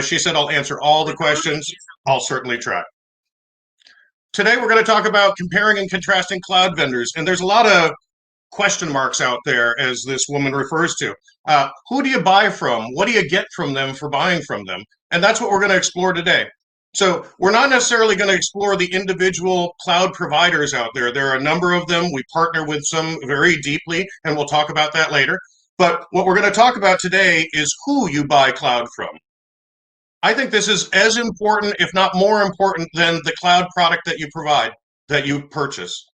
She said, I'll answer all the questions. I'll certainly try. Today, we're going to talk about comparing and contrasting cloud vendors. And there's a lot of question marks out there, as this woman refers to. Who do you buy from? What do you get from them for buying from them? And that's what we're going to explore today. So we're not necessarily going to explore the individual cloud providers out there. There are a number of them. We partner with some very deeply, and we'll talk about that later. But what we're going to talk about today is who you buy cloud from. I think this is as important, if not more important, than the cloud product that you provide, that you purchase.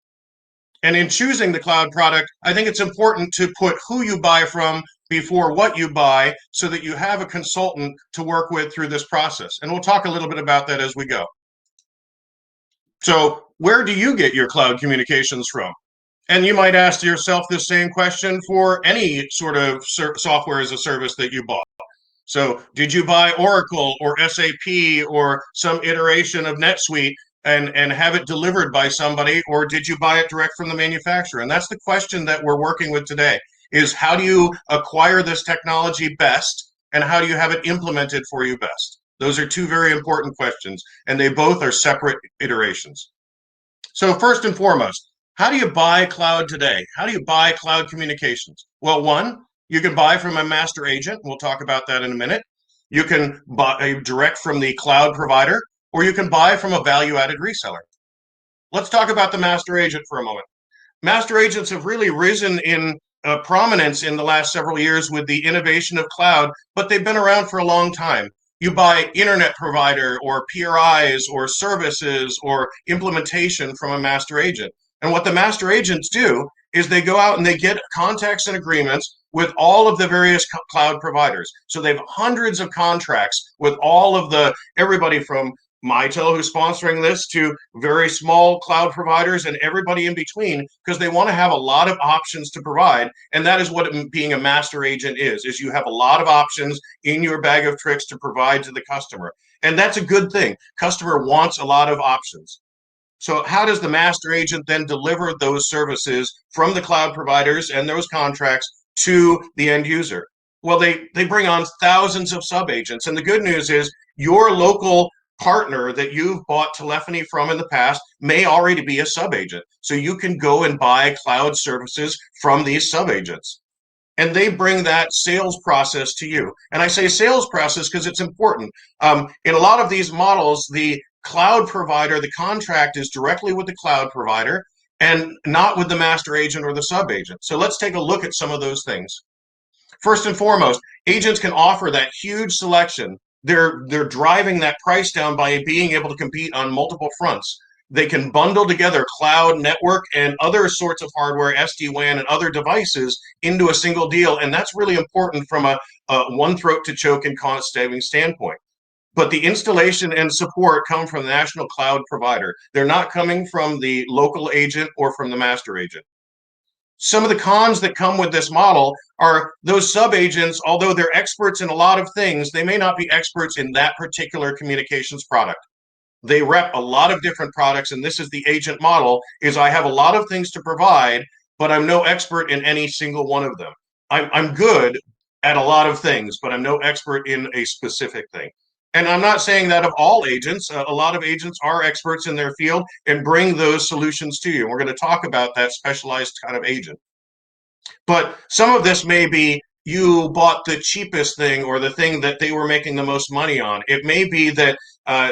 And in choosing the cloud product, I think it's important to put who you buy from before what you buy so that you have a consultant to work with through this process. And we'll talk a little bit about that as we go. So where do you get your cloud communications from? And you might ask yourself this same question for any sort of software as a service that you bought. So did you buy Oracle or SAP or some iteration of NetSuite and have it delivered by somebody, or did you buy it direct from the manufacturer? And that's the question that we're working with today, is how do you acquire this technology best, and how do you have it implemented for you best? Those are two very important questions, and they both are separate iterations. So first and foremost, how do you buy cloud today? How do you buy cloud communications? Well, one, you can buy from a master agent. We'll talk about that in a minute. You can buy direct from the cloud provider, or you can buy from a value-added reseller. Let's talk about the master agent for a moment. Master agents have really risen in prominence in the last several years with the innovation of cloud, but they've been around for a long time. You buy internet provider or PRIs or services or implementation from a master agent. And what the master agents do is they go out and they get contacts and agreements with all of the various cloud providers. So they have hundreds of contracts with all of everybody from Mitel, who's sponsoring this, to very small cloud providers and everybody in between, because they want to have a lot of options to provide. And that is what being a master agent is you have a lot of options in your bag of tricks to provide to the customer. And that's a good thing. Customer wants a lot of options. So how does the master agent then deliver those services from the cloud providers and those contracts to the end user? Well, they bring on thousands of sub-agents. And the good news is your local partner that you've bought telephony from in the past may already be a sub-agent. So you can go and buy cloud services from these sub-agents. And they bring that sales process to you. And I say sales process because it's important. In a lot of these models, the cloud provider, the contract is directly with the cloud provider and not with the master agent or the sub-agent. So let's take a look at some of those things. First and foremost, agents can offer that huge selection. They're driving that price down by being able to compete on multiple fronts. They can bundle together cloud, network, and other sorts of hardware, SD-WAN, and other devices into a single deal. And that's really important from a one throat to choke and cost-saving standpoint. But the installation and support come from the national cloud provider. They're not coming from the local agent or from the master agent. Some of the cons that come with this model are those sub-agents, although they're experts in a lot of things, they may not be experts in that particular communications product. They rep a lot of different products, and this is the agent model, is I have a lot of things to provide, but I'm no expert in any single one of them. I'm good at a lot of things, but I'm no expert in a specific thing. And I'm not saying that of all agents. A lot of agents are experts in their field and bring those solutions to you. We're going to talk about that specialized kind of agent. But some of this may be you bought the cheapest thing or the thing that they were making the most money on. It may be that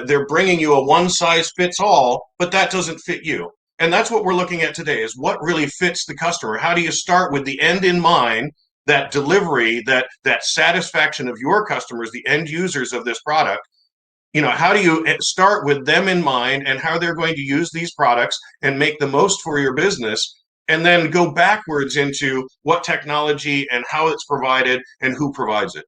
they're bringing you a one-size-fits-all, but that doesn't fit you. And that's what we're looking at today, is what really fits the customer. How do you start with the end in mind, that delivery, that satisfaction of your customers, the end users of this product? How do you start with them in mind and how they're going to use these products and make the most for your business, and then go backwards into what technology and how it's provided and who provides it.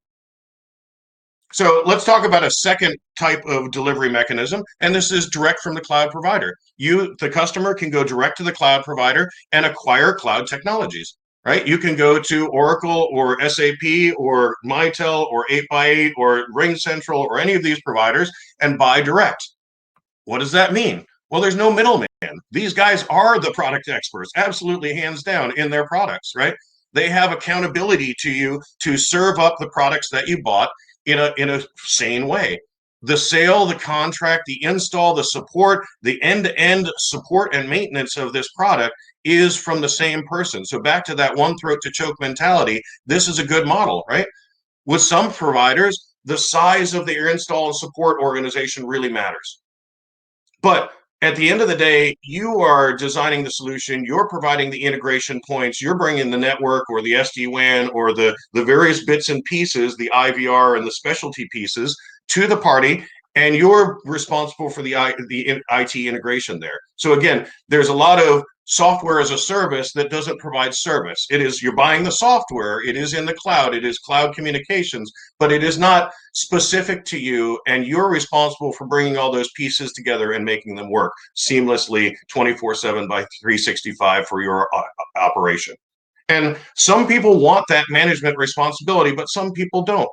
So let's talk about a second type of delivery mechanism, and this is direct from the cloud provider. You, the customer, can go direct to the cloud provider and acquire cloud technologies, right? You can go to Oracle or SAP or Mitel or 8x8 or RingCentral or any of these providers and buy direct. What does that mean? Well, there's no middleman. These guys are the product experts, absolutely hands down, in their products, right? They have accountability to you to serve up the products that you bought. in a sane way. The sale, the contract, the install, the support, the end-to-end support and maintenance of this product is from the same person. So back to that one throat to choke mentality, this is a good model, right? With some providers, the size of their install and support organization really matters. But at the end of the day, you are designing the solution, you're providing the integration points, you're bringing the network or the SD-WAN or the various bits and pieces, the IVR and the specialty pieces to the party, and you're responsible for the IT integration there. So again, there's a lot of software as a service that doesn't provide service. It is, you're buying the software, it is in the cloud, it is cloud communications, but it is not specific to you, and you're responsible for bringing all those pieces together and making them work seamlessly 24/7 by 365 for your operation. And some people want that management responsibility, but some people don't.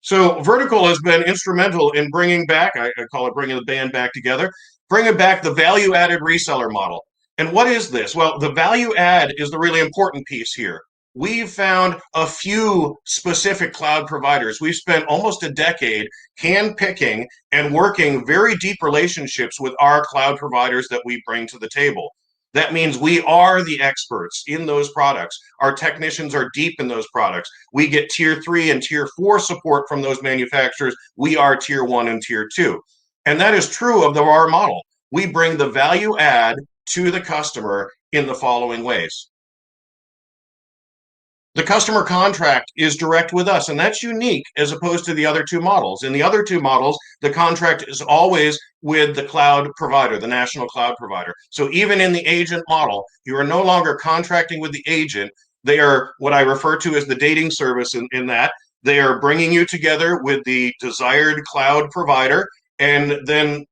So Vertical has been instrumental in bringing back, I call it bringing the band back together, bringing back the value-added reseller model. And what is this? Well, the value add is the really important piece here. We've found a few specific cloud providers. We've spent almost a decade hand-picking and working very deep relationships with our cloud providers that we bring to the table. That means we are the experts in those products. Our technicians are deep in those products. We get tier 3 and tier 4 support from those manufacturers. We are tier 1 and tier 2. And that is true of our model. We bring the value add to the customer in the following ways. The customer contract is direct with us, and that's unique as opposed to the other two models. In the other two models, the contract is always with the cloud provider, the national cloud provider. So even in the agent model, you are no longer contracting with the agent. They are what I refer to as the dating service in that. They are bringing you together with the desired cloud provider, and then,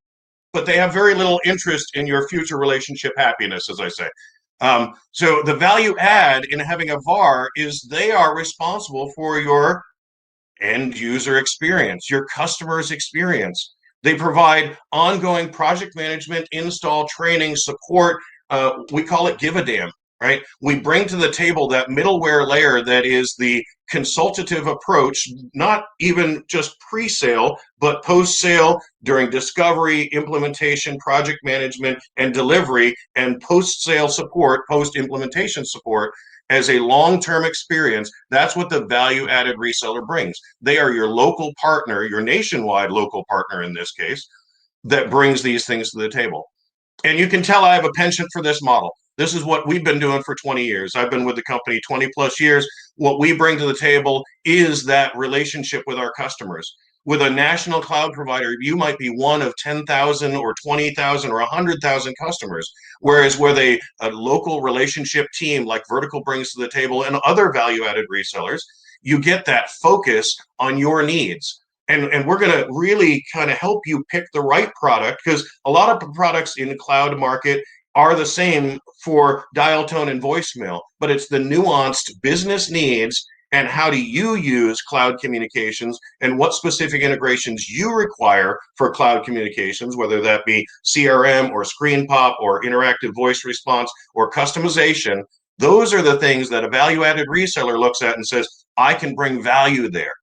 but they have very little interest in your future relationship happiness, as I say. So the value add in having a VAR is they are responsible for your end user experience, your customer's experience. They provide ongoing project management, install, training, support. We call it give a damn, right? We bring to the table that middleware layer that is the consultative approach, not even just pre-sale, but post-sale, during discovery, implementation, project management, and delivery, and post-sale support, post-implementation support as a long-term experience. That's what the value-added reseller brings. They are your local partner, your nationwide local partner in this case, that brings these things to the table. And you can tell I have a penchant for this model. This is what we've been doing for 20 years. I've been with the company 20 plus years. What we bring to the table is that relationship with our customers. With a national cloud provider, you might be one of 10,000 or 20,000 or 100,000 customers. Whereas with a local relationship team like Vertical brings to the table and other value-added resellers, you get that focus on your needs. And we're going to really kind of help you pick the right product, because a lot of products in the cloud market are the same for dial tone and voicemail, but it's the nuanced business needs and how do you use cloud communications and what specific integrations you require for cloud communications, whether that be CRM or screen pop or interactive voice response or customization. Those are the things that a value-added reseller looks at and says, I can bring value there,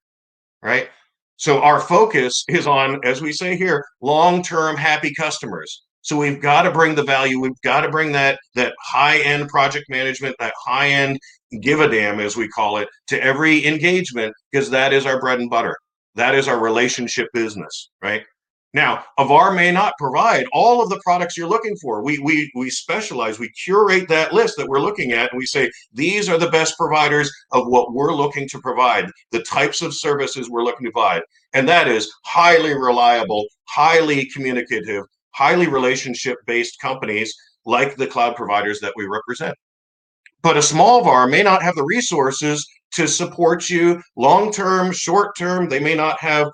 right? So our focus is on, as we say here, long-term happy customers. So we've got to bring the value. We've got to bring that high-end project management, that high-end give a damn, as we call it, to every engagement, because that is our bread and butter. That is our relationship business, right? Now, a VAR may not provide all of the products you're looking for. We specialize, we curate that list that we're looking at, and we say, these are the best providers of what we're looking to provide, the types of services we're looking to provide. And that is highly reliable, highly communicative, highly relationship-based companies like the cloud providers that we represent. But a small VAR may not have the resources to support you long-term, short-term. They may not have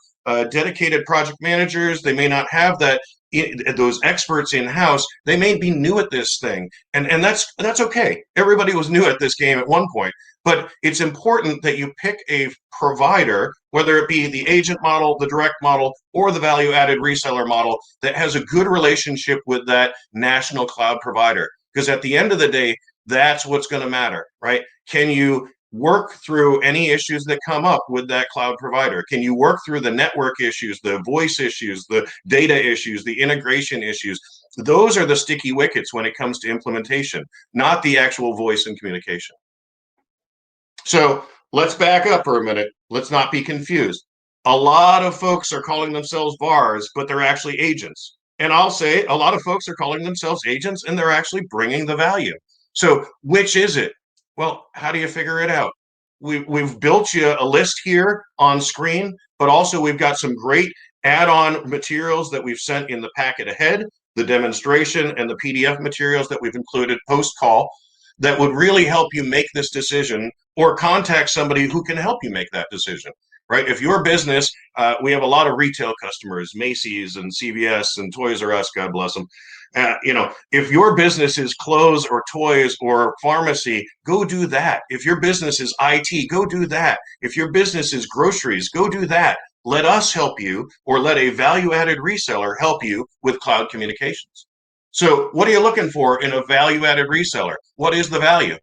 dedicated project managers. They may not have those experts in-house. They may be new at this thing, and that's okay. Everybody was new at this game at one point, but it's important that you pick a provider, whether it be the agent model, the direct model, or the value-added reseller model, that has a good relationship with that national cloud provider. Because at the end of the day, that's what's going to matter, right? Can you work through any issues that come up with that cloud provider? Can you work through the network issues, the voice issues, the data issues, the integration issues? Those are the sticky wickets when it comes to implementation, not the actual voice and communication. So let's back up for a minute. Let's not be confused. A lot of folks are calling themselves VARs, but they're actually agents. And I'll say a lot of folks are calling themselves agents and they're actually bringing the value. So which is it? Well, how do you figure it out? We've built you a list here on screen, but also we've got some great add-on materials that we've sent in the packet ahead, the demonstration and the PDF materials that we've included post-call that would really help you make this decision or contact somebody who can help you make that decision, right? If your business, we have a lot of retail customers, Macy's and CVS and Toys R Us, God bless them. If your business is clothes or toys or pharmacy, go do that. If your business is IT, go do that. If your business is groceries, go do that. Let us help you, or let a value-added reseller help you with cloud communications. So what are you looking for in a value-added reseller? What is the value?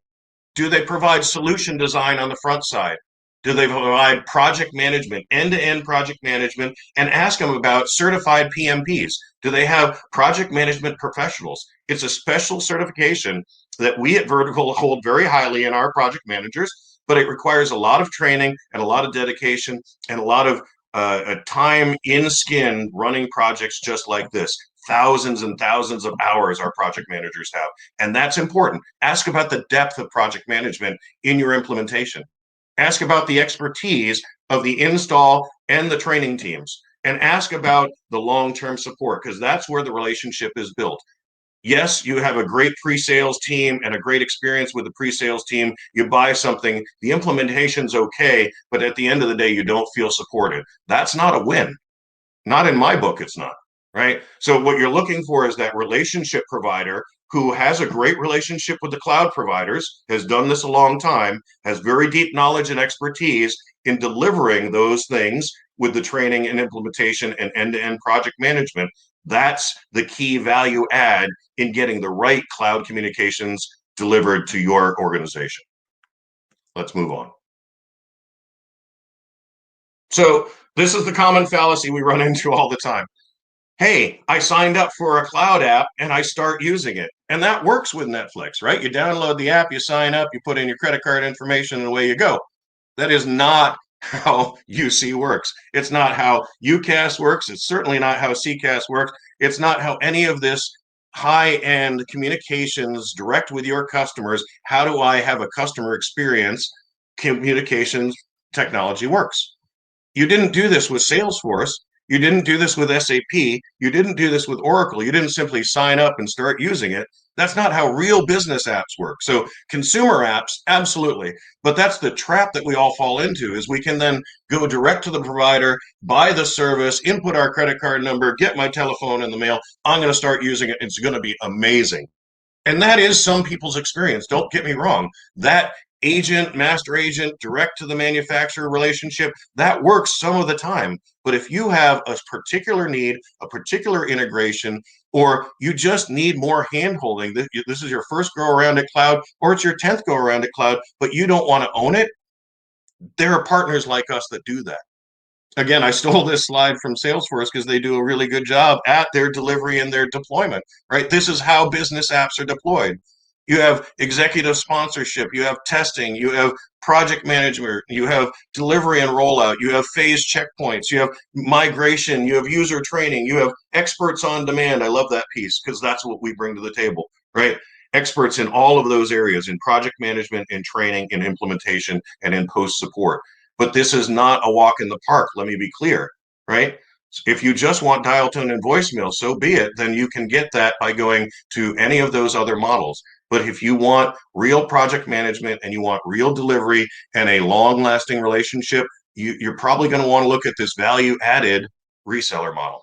Do they provide solution design on the front side? Do they provide project management, end-to-end project management, and ask them about certified PMPs? Do they have project management professionals? It's a special certification that we at Vertical hold very highly in our project managers, but it requires a lot of training and a lot of dedication and a lot of time in skin running projects just like this. Thousands and thousands of hours our project managers have. And that's important. Ask about the depth of project management in your implementation. Ask about the expertise of the install and the training teams. And ask about the long-term support, because that's where the relationship is built. Yes, you have a great pre-sales team and a great experience with the pre-sales team. You buy something, the implementation's okay, but at the end of the day, you don't feel supported. That's not a win. Not in my book, it's not, right? So what you're looking for is that relationship provider who has a great relationship with the cloud providers, has done this a long time, has very deep knowledge and expertise in delivering those things with the training and implementation and end-to-end project management. That's the key value add in getting the right cloud communications delivered to your organization. Let's move on. So this is the common fallacy we run into all the time. Hey, I signed up for a cloud app and I start using it. And that works with Netflix, right? You download the app, you sign up, you put in your credit card information, and away you go. That is not how UC works. It's not how UCAS works. It's certainly not how CCAS works. It's not how any of this high-end communications direct with your customers. How do I have a customer experience communications technology works? You didn't do this with Salesforce. You didn't do this with SAP. You didn't do this with Oracle. You didn't simply sign up and start using it. That's not how real business apps work. So consumer apps, absolutely. But that's the trap that we all fall into, is we can then go direct to the provider, buy the service, input our credit card number, get my telephone in the mail. I'm going to start using it. It's going to be amazing. And that is some people's experience. Don't get me wrong. That agent, master agent, direct to the manufacturer relationship, that works some of the time. But if you have a particular need, a particular integration, or you just need more handholding, this is your first go around at cloud, or it's your 10th go around at cloud, but you don't want to own it, there are partners like us that do that. Again, I stole this slide from Salesforce because they do a really good job at their delivery and their deployment, right? This is how business apps are deployed. You have executive sponsorship, you have testing, you have project management, you have delivery and rollout, you have phase checkpoints, you have migration, you have user training, you have experts on demand. I love that piece because that's what we bring to the table, right? Experts in all of those areas, in project management, in training, in implementation, and in post support. But this is not a walk in the park. Let me be clear, right? If you just want dial tone and voicemail, so be it. Then you can get that by going to any of those other models. But if you want real project management and you want real delivery and a long-lasting relationship, you're probably going to want to look at this value-added reseller model.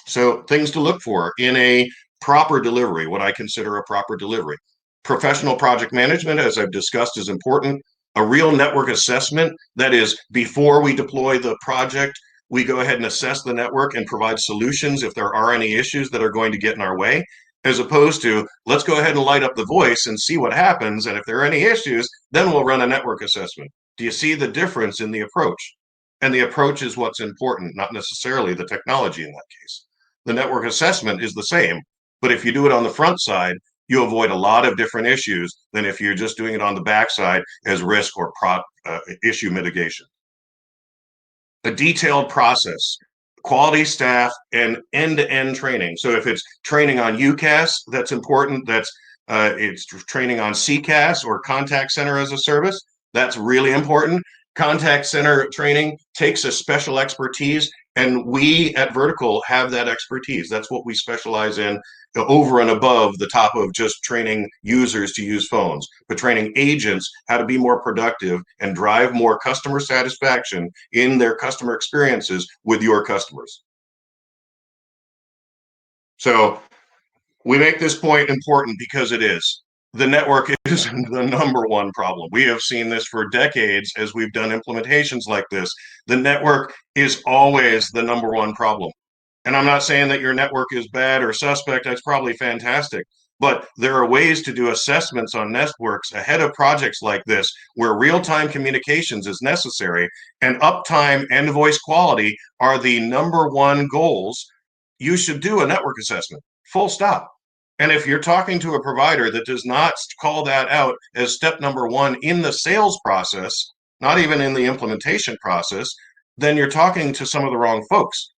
So things to look for in a proper delivery, what I consider a proper delivery. Professional project management, as I've discussed, is important. A real network assessment, that is, before we deploy the project, we go ahead and assess the network and provide solutions if there are any issues that are going to get in our way. as opposed to let's go ahead and light up the voice and see what happens. And if there are any issues, then we'll run a network assessment. Do you see the difference in the approach? And the approach is what's important, not necessarily the technology in that case. The network assessment is the same, but if you do it on the front side, you avoid a lot of different issues than if you're just doing it on the backside as risk or issue mitigation. A detailed process, quality staff, and end-to-end training. So if it's training on UCaaS, that's important. It's training on CCaaS or contact center as a service. That's really important. Contact center training takes a special expertise, and we at Vertical have that expertise. That's what we specialize in, over and above the top of just training users to use phones, but training agents how to be more productive and drive more customer satisfaction in their customer experiences with your customers. So we make this point important because it is. The network is the number one problem. We have seen this for decades as we've done implementations like this. The network is always the number one problem. And I'm not saying that your network is bad or suspect. That's probably fantastic. But there are ways to do assessments on networks ahead of projects like this where real-time communications is necessary and uptime and voice quality are the number one goals. You should do a network assessment, full stop. And if you're talking to a provider that does not call that out as step number one in the sales process, not even in the implementation process, then you're talking to some of the wrong folks.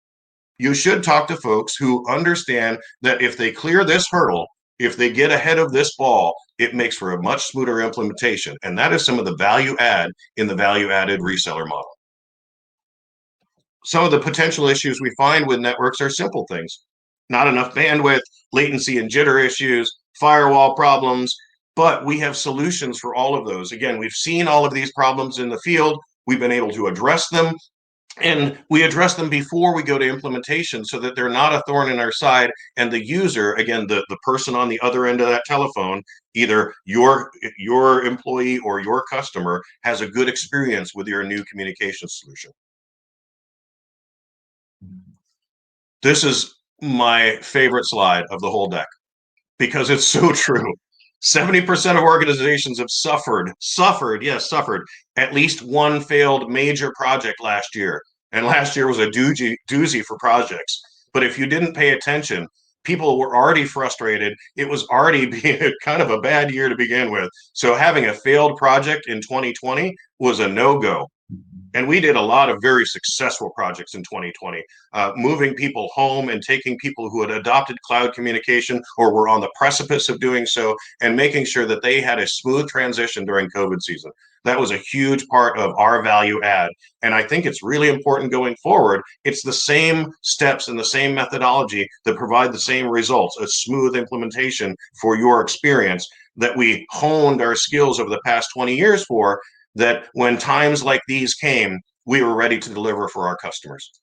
You should talk to folks who understand that if they clear this hurdle, if they get ahead of this ball, it makes for a much smoother implementation. And that is some of the value add in the value added reseller model. Some of the potential issues we find with networks are simple things. Not enough bandwidth, latency and jitter issues, firewall problems, but we have solutions for all of those. Again, we've seen all of these problems in the field. We've been able to address them, and we address them before we go to implementation so that they're not a thorn in our side. And the user, again, the person on the other end of that telephone, either your employee or your customer, has a good experience with your new communication solution. This is my favorite slide of the whole deck because it's so true. 70% of organizations have suffered at least one failed major project last year. And last year was a doozy for projects. But if you didn't pay attention, people were already frustrated. It was already being kind of a bad year to begin with. So having a failed project in 2020 was a no-go. And we did a lot of very successful projects in 2020, moving people home and taking people who had adopted cloud communication or were on the precipice of doing so and making sure that they had a smooth transition during COVID season. That was a huge part of our value add. And I think it's really important going forward. It's the same steps and the same methodology that provide the same results, a smooth implementation for your experience that we honed our skills over the past 20 years for, that when times like these came, we were ready to deliver for our customers.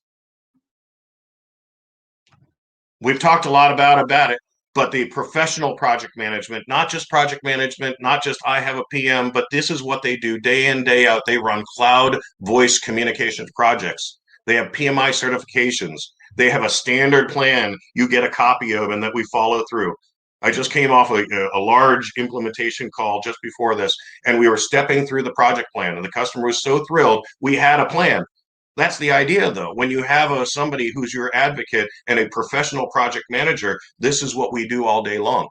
We've talked a lot about it, but the professional project management, not just project management, not just I have a PM, but this is what they do day in, day out. They run cloud voice communications projects. They have PMI certifications. They have a standard plan you get a copy of and that we follow through. I just came off a large implementation call just before this, and we were stepping through the project plan, and the customer was so thrilled we had a plan. That's the idea, though. When you have somebody who's your advocate and a professional project manager, this is what we do all day long.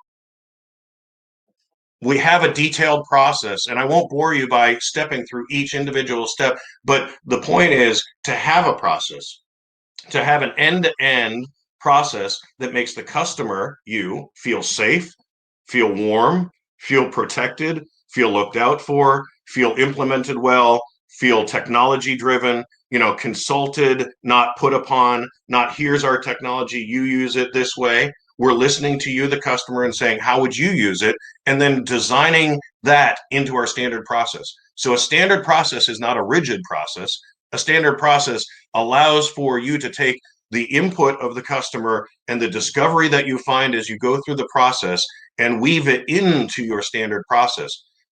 We have a detailed process, and I won't bore you by stepping through each individual step, but the point is to have a process, to have an end-to-end process that makes the customer, you, feel safe, feel warm, feel protected, feel looked out for, feel implemented well, feel technology driven, consulted, not put upon, not here's our technology, you use it this way. We're listening to you, the customer, and saying, how would you use it? And then designing that into our standard process. So a standard process is not a rigid process. A standard process allows for you to take the input of the customer and the discovery that you find as you go through the process and weave it into your standard process.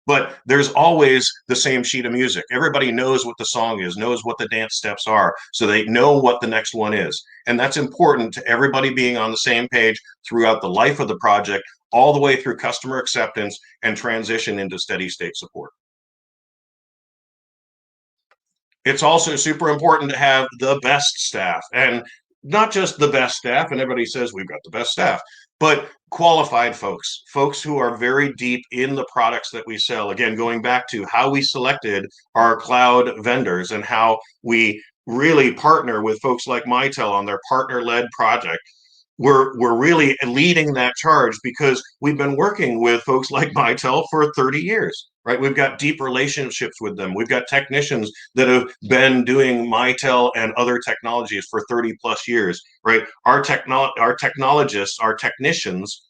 but there's always the same sheet of music. Everybody knows what the song is, knows what the dance steps are, so they know what the next one is. And that's important to everybody being on the same page throughout the life of the project, all the way through customer acceptance and transition into steady state support. It's also super important to have the best staff, and not just the best staff. And everybody says we've got the best staff, but qualified folks who are very deep in the products that we sell. Again, going back to how we selected our cloud vendors and how we really partner with folks like Mitel on their partner-led project. We're really leading that charge because we've been working with folks like Mitel for 30 years, right? We've got deep relationships with them. We've got technicians that have been doing Mitel and other technologies for 30 plus years, right? Our technologists, our technicians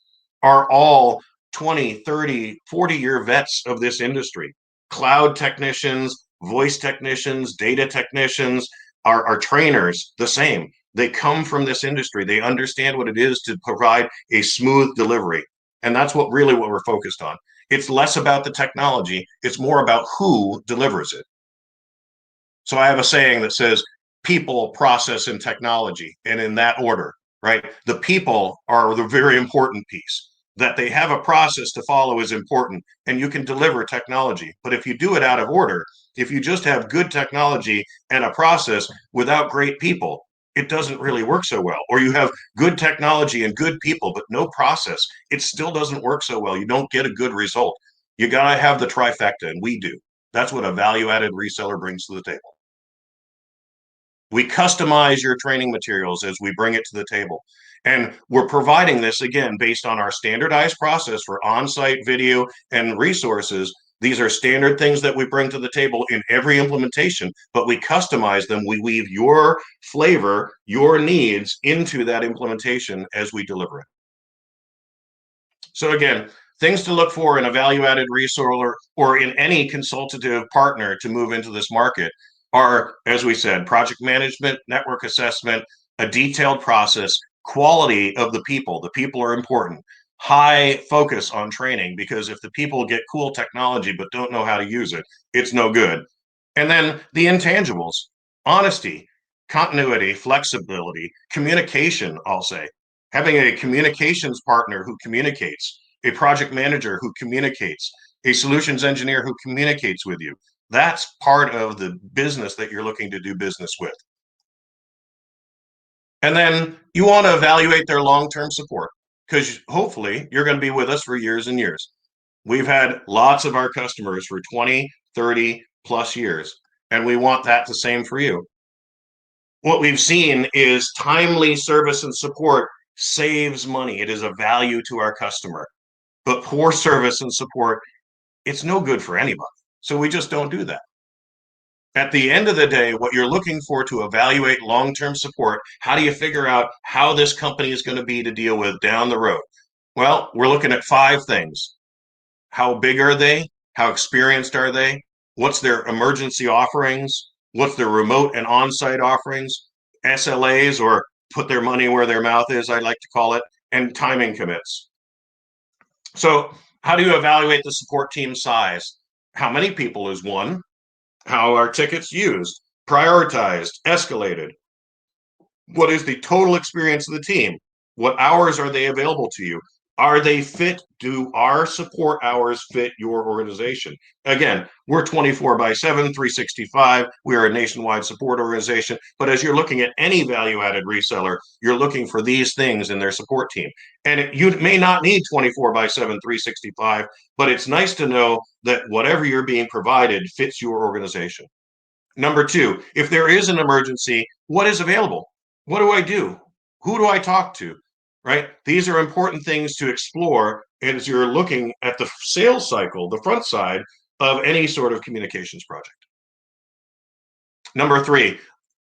are all 20, 30, 40-year vets of this industry. Cloud technicians, voice technicians, data technicians, our trainers, the same. They come from this industry. They understand what it is to provide a smooth delivery. And that's what we're focused on. It's less about the technology. It's more about who delivers it. So I have a saying that says people, process, and technology, and in that order, right? The people are the very important piece. That they have a process to follow is important, and you can deliver technology. But if you do it out of order, if you just have good technology and a process without great people, it doesn't really work so well. Or you have good technology and good people, but no process, it still doesn't work so well. You don't get a good result. You got to have the trifecta, and we do. That's what a value-added reseller brings to the table. We customize your training materials as we bring it to the table. And we're providing this, again, based on our standardized process for on-site video and resources. These are standard things that we bring to the table in every implementation, but we customize them. We weave your flavor, your needs into that implementation as we deliver it. So again, things to look for in a value-added reseller or in any consultative partner to move into this market are, as we said, project management, network assessment, a detailed process, quality of the people. The people are important. High focus on training, because if the people get cool technology but don't know how to use it, it's no good. And then the intangibles: honesty, continuity, flexibility, communication, I'll say. Having a communications partner who communicates, a project manager who communicates, a solutions engineer who communicates with you. That's part of the business that you're looking to do business with. And then you want to evaluate their long-term support, because hopefully you're going to be with us for years and years. We've had lots of our customers for 20, 30 plus years, and we want that the same for you. What we've seen is timely service and support saves money. It is a value to our customer. But poor service and support, it's no good for anybody. So we just don't do that. At the end of the day, what you're looking for to evaluate long-term support, how do you figure out how this company is going to be to deal with down the road? Well, we're looking at 5 things. How big are they? How experienced are they? What's their emergency offerings? What's their remote and on-site offerings? SLAs, or put their money where their mouth is, I like to call it, and timing commits. So how do you evaluate the support team size? How many people is one? How are tickets used, prioritized, escalated? What is the total experience of the team? What hours are they available to you? Are they fit? Do our support hours fit your organization? Again, we're 24/7, 365. We are a nationwide support organization. But as you're looking at any value-added reseller, you're looking for these things in their support team. And you may not need 24/7, 365, but it's nice to know that whatever you're being provided fits your organization. Number 2, if there is an emergency, what is available? What do I do? Who do I talk to? Right? These are important things to explore as you're looking at the sales cycle, the front side of any sort of communications project. Number 3,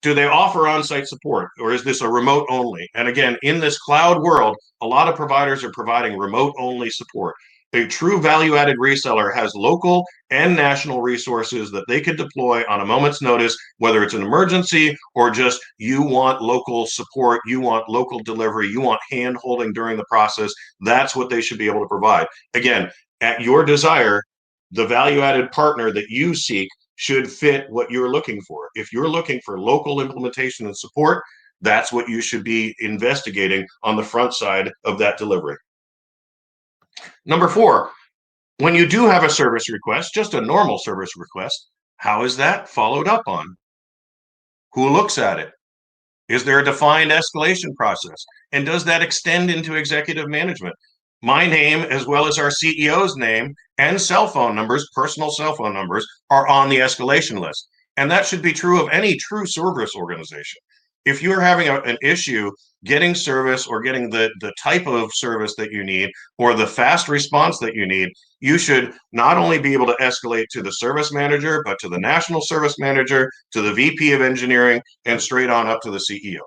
do they offer on-site support, or is this a remote only? And again, in this cloud world, a lot of providers are providing remote only support. A true value-added reseller has local and national resources that they can deploy on a moment's notice, whether it's an emergency or just you want local support, you want local delivery, you want hand-holding during the process. That's what they should be able to provide. Again, at your desire, the value-added partner that you seek should fit what you're looking for. If you're looking for local implementation and support, that's what you should be investigating on the front side of that delivery. Number 4, when you do have a service request, just a normal service request, how is that followed up on? Who looks at it? Is there a defined escalation process? And does that extend into executive management? My name, as well as our CEO's name and cell phone numbers, personal cell phone numbers, are on the escalation list. And that should be true of any true service organization. If you're having an issue getting service or getting the type of service that you need or the fast response that you need, you should not only be able to escalate to the service manager, but to the national service manager, to the VP of engineering, and straight on up to the CEO.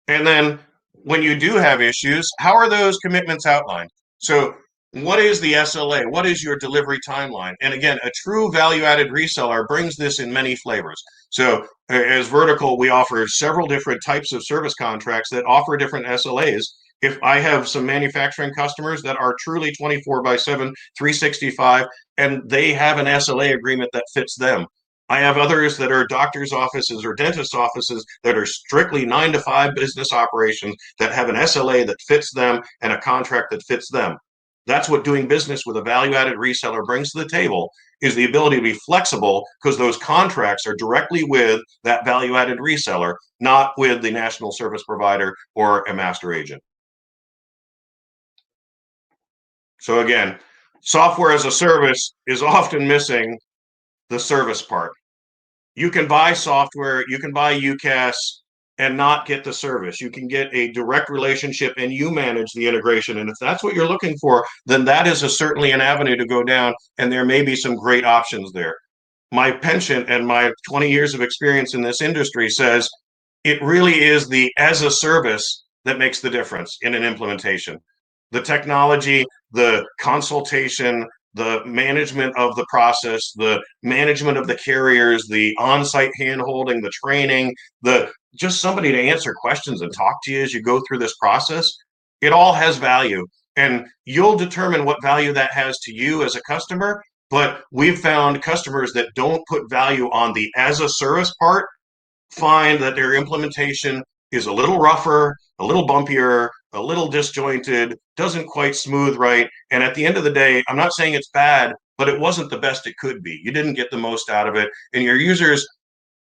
And then when you do have issues, how are those commitments outlined? So what is the SLA? What is your delivery timeline? And again, a true value-added reseller brings this in many flavors. So as Vertical, we offer several different types of service contracts that offer different SLAs. If I have some manufacturing customers that are truly 24/7, 365, and they have an SLA agreement that fits them. I have others that are doctor's offices or dentist offices that are strictly 9 to 5 business operations that have an SLA that fits them and a contract that fits them. That's what doing business with a value-added reseller brings to the table, is the ability to be flexible because those contracts are directly with that value-added reseller, not with the national service provider or a master agent. So again, software as a service is often missing the service part. You can buy software, you can buy UCaaS and not get the service. You can get a direct relationship and you manage the integration. And if that's what you're looking for, then that is certainly an avenue to go down, and there may be some great options there. My penchant and my 20 years of experience in this industry says it really is the as a service that makes the difference in an implementation. The technology, the consultation, the management of the process, the management of the carriers, the on-site hand-holding, the training, the just somebody to answer questions and talk to you as you go through this process, it all has value. And you'll determine what value that has to you as a customer. But we've found customers that don't put value on the as a service part find that their implementation is a little rougher, a little bumpier, a little disjointed, doesn't quite smooth right. And at the end of the day, I'm not saying it's bad, but it wasn't the best it could be. You didn't get the most out of it. And your users,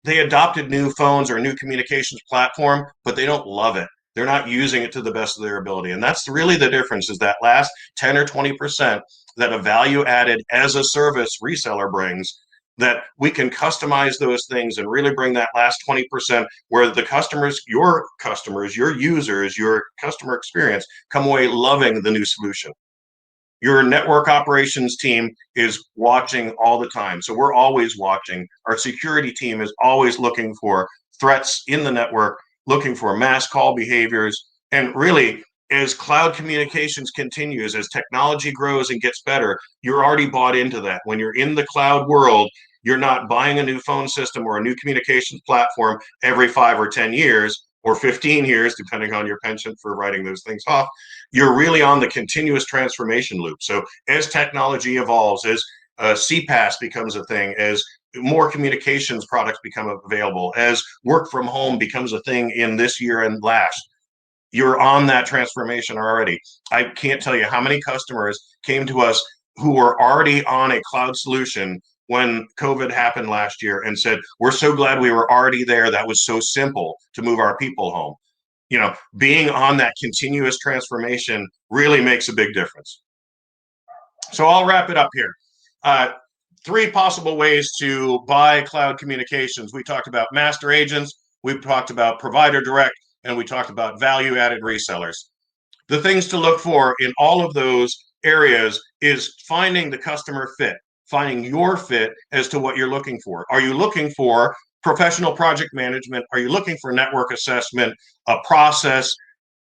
they adopted new phones or new communications platform, but they don't love it. They're not using it to the best of their ability. And that's really the difference, is that last 10 or 20% that a value added as a service reseller brings, that we can customize those things and really bring that last 20% where the customers, your users, your customer experience come away loving the new solution. Your network operations team is watching all the time. So we're always watching. Our security team is always looking for threats in the network, looking for mass call behaviors. And really, as cloud communications continues, as technology grows and gets better, you're already bought into that. When you're in the cloud world, you're not buying a new phone system or a new communications platform every 5 or 10 years or 15 years, depending on your penchant for writing those things off. You're really on the continuous transformation loop. So as technology evolves, as CPaaS becomes a thing, as more communications products become available, as work from home becomes a thing in this year and last, you're on that transformation already. I can't tell you how many customers came to us who were already on a cloud solution when COVID happened last year and said, we're so glad we were already there. That was so simple to move our people home. You know, being on that continuous transformation really makes a big difference. So I'll wrap it up here. 3 possible ways to buy cloud communications. We talked about master agents, we've talked about provider direct, and we talked about value-added resellers. The things to look for in all of those areas is finding the customer fit, finding your fit as to what you're looking for. Are you looking for professional project management? Are you looking for network assessment, a process,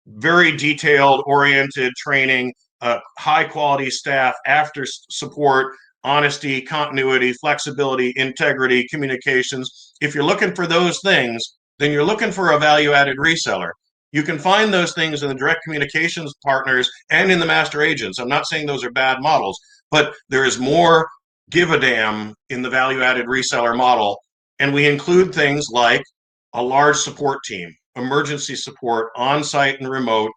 very detailed, oriented training, high quality staff, after support, honesty, continuity, flexibility, integrity, communications? If you're looking for those things, then you're looking for a value-added reseller. You can find those things in the direct communications partners and in the master agents. I'm not saying those are bad models, but there is more give a damn in the value-added reseller model. And we include things like a large support team, emergency support, on-site and remote.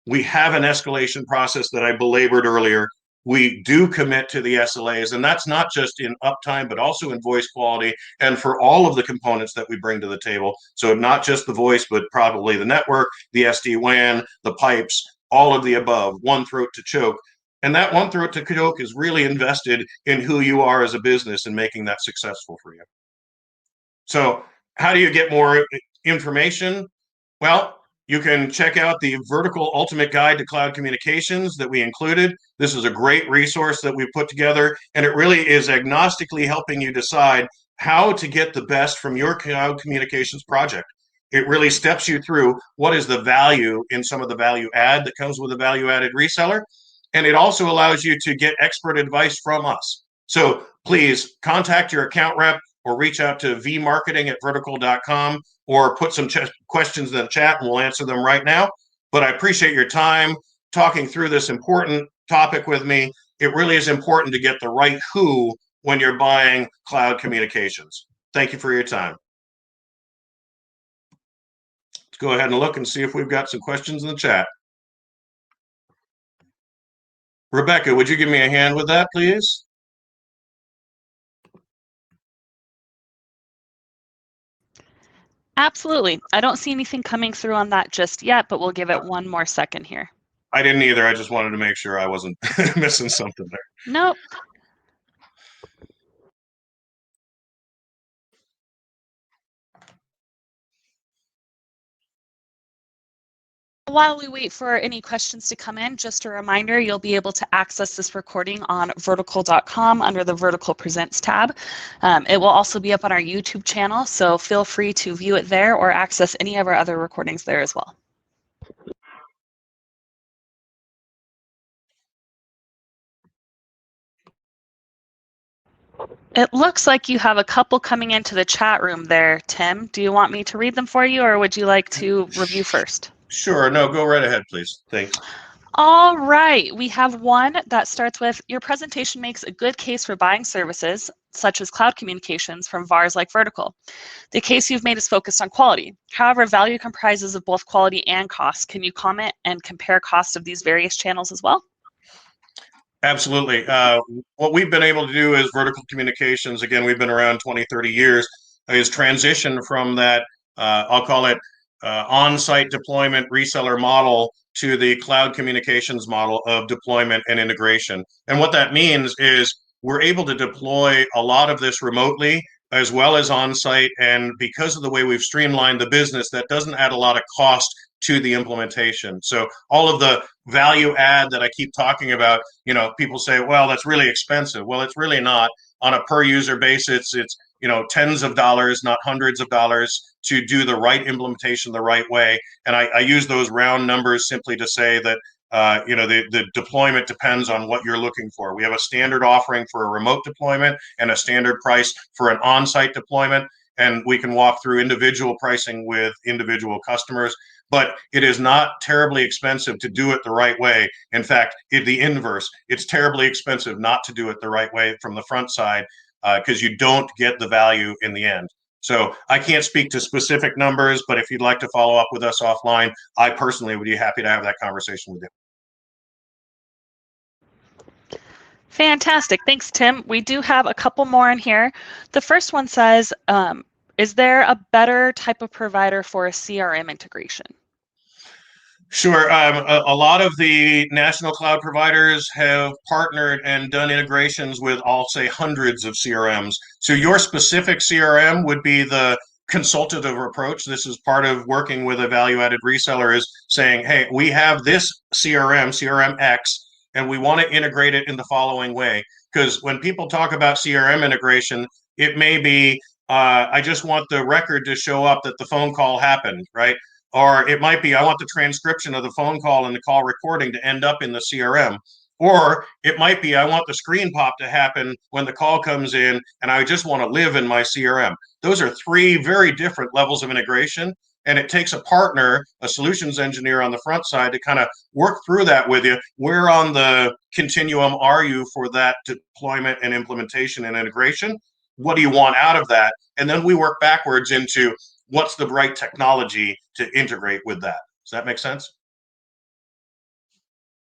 We have an escalation process that I belabored earlier. We do commit to the SLAs, and that's not just in uptime, but also in voice quality and for all of the components that we bring to the table. So not just the voice, but probably the network, the SD-WAN, the pipes, all of the above, one throat to choke. And that one throat to choke is really invested in who you are as a business and making that successful for you. So how do you get more information? Well, you can check out the Vertical Ultimate Guide to Cloud Communications that we included. This is a great resource that we put together, and it really is agnostically helping you decide how to get the best from your cloud communications project. It really steps you through what is the value in some of the value add that comes with a value added reseller. And it also allows you to get expert advice from us. So please contact your account rep or reach out to vmarketing@vertical.com or put some questions in the chat and we'll answer them right now. But I appreciate your time talking through this important topic with me. It really is important to get the right who when you're buying cloud communications. Thank you for your time. Let's go ahead and look and see if we've got some questions in the chat. Rebecca, would you give me a hand with that, please? Absolutely. I don't see anything coming through on that just yet, but we'll give it one more second here. I didn't either. I just wanted to make sure I wasn't missing something there. Nope. While we wait for any questions to come in, just a reminder, you'll be able to access this recording on vertical.com under the Vertical Presents tab. It will also be up on our YouTube channel, so feel free to view it there or access any of our other recordings there as well. It looks like you have a couple coming into the chat room there, Tim. Do you want me to read them for you, or would you like to review first? Sure. No, go right ahead, please. Thanks. All right. We have one that starts with, your presentation makes a good case for buying services, such as cloud communications, from VARs like Vertical. The case you've made is focused on quality. However, value comprises of both quality and cost. Can you comment and compare costs of these various channels as well? Absolutely. What we've been able to do is vertical communications, again, we've been around 20, 30 years, is transition from that, I'll call it on-site deployment reseller model to the cloud communications model of deployment and integration. And what that means is we're able to deploy a lot of this remotely as well as on-site. And because of the way we've streamlined the business, that doesn't add a lot of cost to the implementation. So all of the value add that I keep talking about, people say, well, that's really expensive. Well, it's really not. On a per user basis, it's tens of dollars, not hundreds of dollars, to do the right implementation the right way. And I use those round numbers simply to say that the deployment depends on what you're looking for. We have a standard offering for a remote deployment and a standard price for an on-site deployment. And we can walk through individual pricing with individual customers. But it is not terribly expensive to do it the right way. In fact, the inverse, it's terribly expensive not to do it the right way from the front side because you don't get the value in the end. So I can't speak to specific numbers, but if you'd like to follow up with us offline, I personally would be happy to have that conversation with you. Fantastic. Thanks, Tim. We do have a couple more in here. The first one says, is there a better type of provider for a CRM integration? Sure. A lot of the national cloud providers have partnered and done integrations with, I'll say, hundreds of CRMs. So your specific CRM would be the consultative approach. This is part of working with a value-added reseller, is saying, hey, we have this CRM X, and we want to integrate it in the following way. Because when people talk about CRM integration, it may be, I just want the record to show up that the phone call happened, right? Or it might be, I want the transcription of the phone call and the call recording to end up in the CRM. Or it might be, I want the screen pop to happen when the call comes in and I just want to live in my CRM. Those are three very different levels of integration. And it takes a partner, a solutions engineer on the front side to kind of work through that with you. Where on the continuum are you for that deployment and implementation and integration? What do you want out of that? And then we work backwards into what's the right technology to integrate with that. Does that make sense?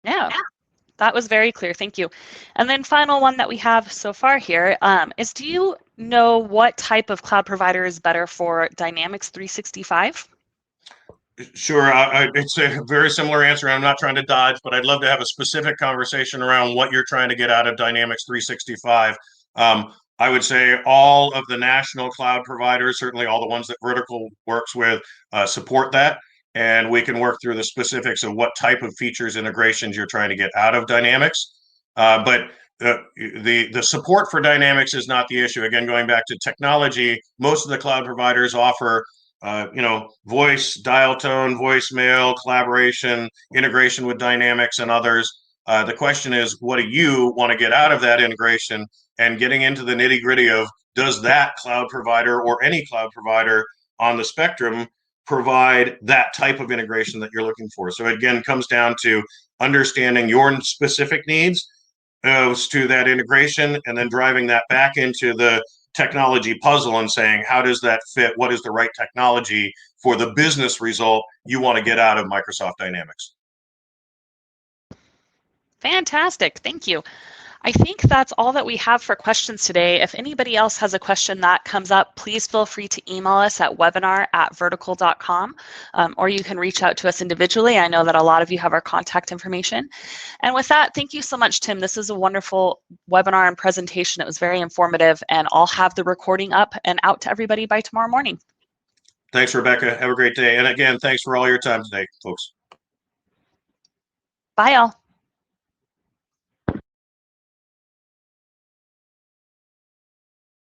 Yeah. That was very clear. Thank you. And then final one that we have so far here is, do you know what type of cloud provider is better for Dynamics 365? Sure. It's a very similar answer. I'm not trying to dodge, but I'd love to have a specific conversation around what you're trying to get out of Dynamics 365. I would say all of the national cloud providers, certainly all the ones that Vertical works with, support that. And we can work through the specifics of what type of features integrations you're trying to get out of Dynamics. But the support for Dynamics is not the issue. Again, going back to technology, most of the cloud providers offer voice, dial tone, voicemail, collaboration, integration with Dynamics and others. The question is, what do you want to get out of that integration? And getting into the nitty gritty of, does that cloud provider or any cloud provider on the spectrum provide that type of integration that you're looking for? So again, it comes down to understanding your specific needs as to that integration and then driving that back into the technology puzzle and saying, how does that fit? What is the right technology for the business result you want to get out of Microsoft Dynamics? Fantastic. Thank you. I think that's all that we have for questions today. If anybody else has a question that comes up, please feel free to email us at webinar@vertical.com, or you can reach out to us individually. I know that a lot of you have our contact information. And with that, thank you so much, Tim. This is a wonderful webinar and presentation. It was very informative, and I'll have the recording up and out to everybody by tomorrow morning. Thanks, Rebecca. Have a great day. And again, thanks for all your time today, folks. Bye, all.